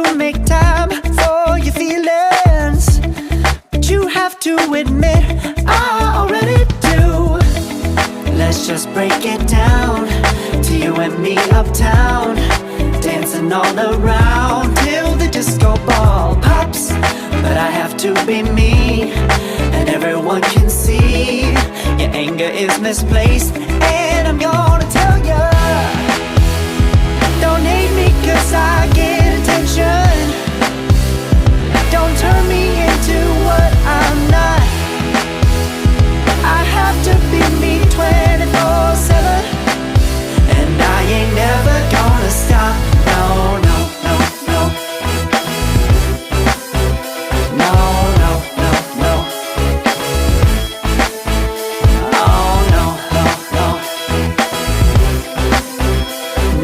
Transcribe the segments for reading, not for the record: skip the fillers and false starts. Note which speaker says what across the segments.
Speaker 1: to make time for your feelings, but you have to admit I already do. Let's just break it down to you and me uptown, dancing all around till the disco ball pops. But I have to be me, and everyone can see your anger is misplaced. And I'm gonna tell ya, don't hate me cause I get attention. Don't turn me into what I'm not. I have to be me 24/7, and I ain't never gonna stop. No, no, no, no. No, no, no, no. Oh, no, no, no.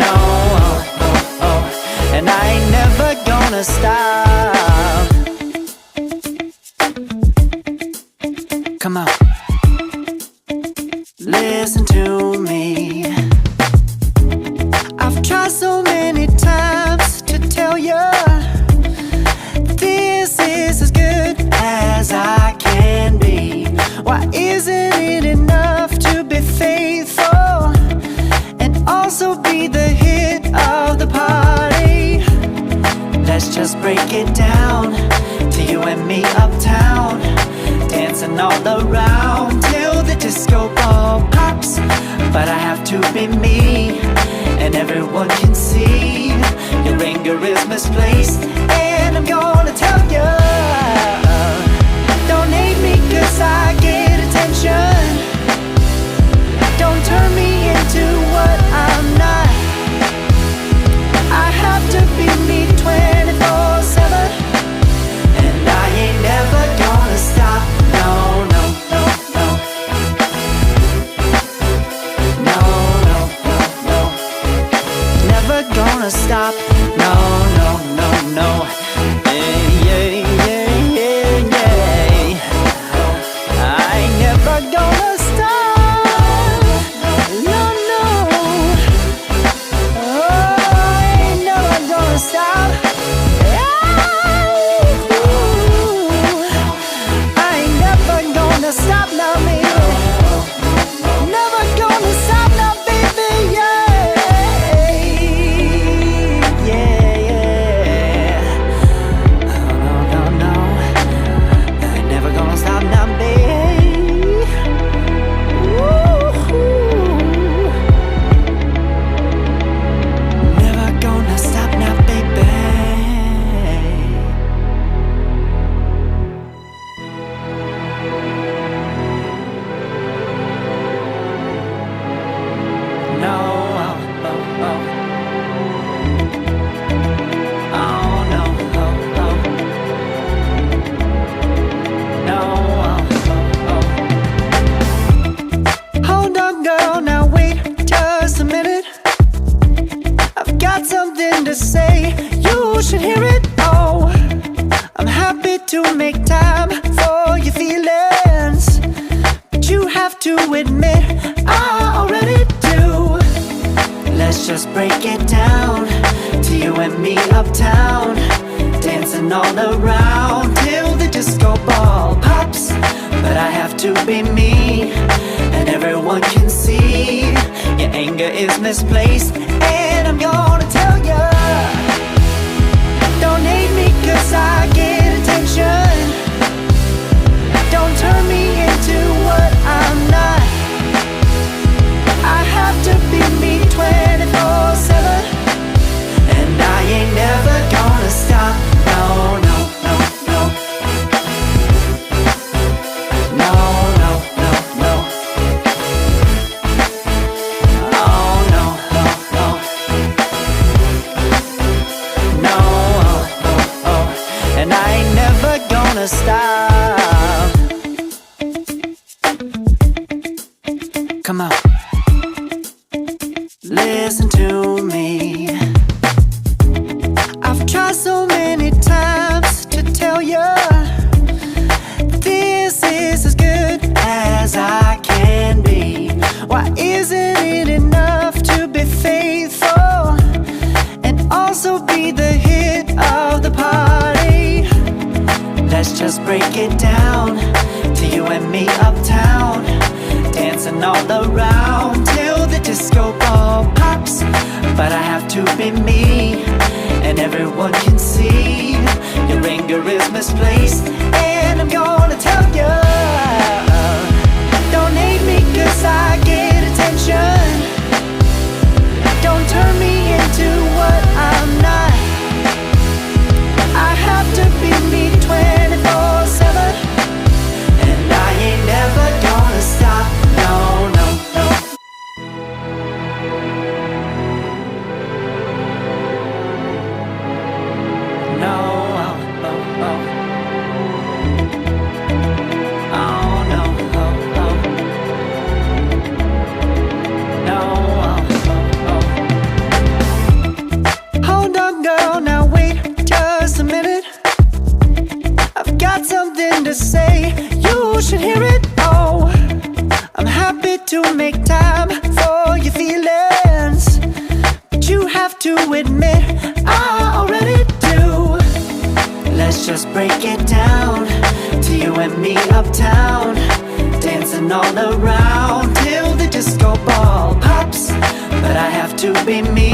Speaker 1: No, oh, oh, oh. And I ain't never gonna stop. Come on, listen to me. I've tried so many times to tell you this is as good as I can be. Why isn't it enough to be faithful and also be the hit of the party? Let's just break it down to you and me uptown, dancing all around till the disco ball pops. But I have to be me, and everyone can see your anger is misplaced. And I'm gonna tell you, don't hate me cause I get attention. Don't turn me into what I'm not. I have to be me 24/7, and I ain't never gonna stop. No, no, no, no. No, no, no, no. Never gonna stop. No, no, no, no. Yeah, yeah, yeah, yeah, yeah. I ain't never gonna stop. No, no. Oh, I ain't never gonna stop. I ain't never gonna stop now, baby. Never gonna stop now, baby. Yeah, yeah, yeah. Oh, no, no, no. I ain't never gonna stop now, baby. Woo-hoo. Never gonna stop now, baby. No, oh, oh, oh. Oh, no, oh, oh. No, oh, oh, oh. Hold on, girl, now wait just a minute. I've got something to say, you should hear it. Oh, I'm happy to make time for your feelings, but you have to admit I already do. Let's just break it down to you and me uptown, dancing all around till the disco ball pops. But I have to be me, and everyone can see your anger is misplaced. And I'm gonna tell ya, don't hate me cause I get attention. Don't turn me into what I'm not. I have to be me 24/7, and I ain't never gonna stop. No, no, no, no. No, no, no, no. Oh, no, no, no. No, oh, oh, oh. And I ain't never gonna stop. Come on, listen to me. I've tried so many times to tell you this is as good as I can be. Why isn't it enough to be faithful and also be the hit of just break it down to you and me uptown, dancing all around till the disco ball pops. But I have to be me, and everyone can see your anger is misplaced. And I'm gonna tell you, don't hate me 'cause I get attention. Don't turn me into what I'm not. I have to be me 24/7, and I ain't never gonna stop. No, no, no. No, oh, oh, oh. Oh, no, oh, oh. No, oh, oh, oh. Hold on, girl, now wait just a minute. I've got something to say, you should hear it. Oh, I'm happy to make time for your feelings, but you have to admit I already do. Let's just break it down to you and me uptown, dancing all around till the disco ball pops. But I have to be me,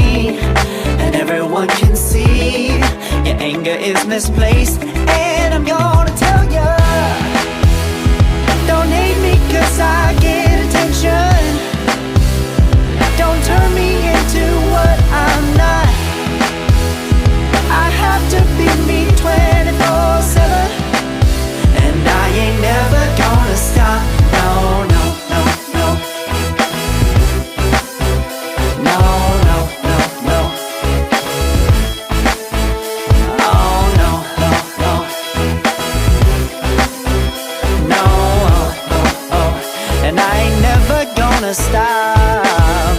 Speaker 1: and everyone can see your anger is misplaced. And I'm gonna tell you, don't hate me 'cause I get attention. Don't turn me into what I'm not. I have to be me 24/7, and I ain't never gonna stop. No, no, no, no. No, no, no, no. Oh, no, no, no. No, oh, oh, oh. And I ain't never gonna stop.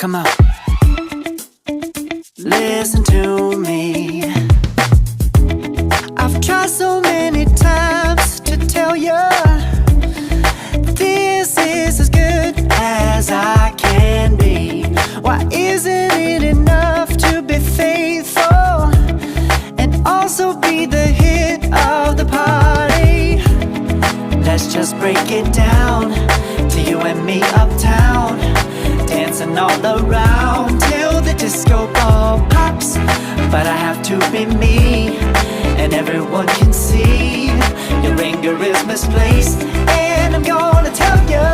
Speaker 1: Come on. Listen to me. I've tried so many times to tell you this is as good as I can be. Why isn't it enough to be faithful and also be the hit of the party? Let's just break it down to you and me uptown, dancing all around till the disco ball pops. But I have to be me, and everyone can see your anger is misplaced. And I'm gonna tell you,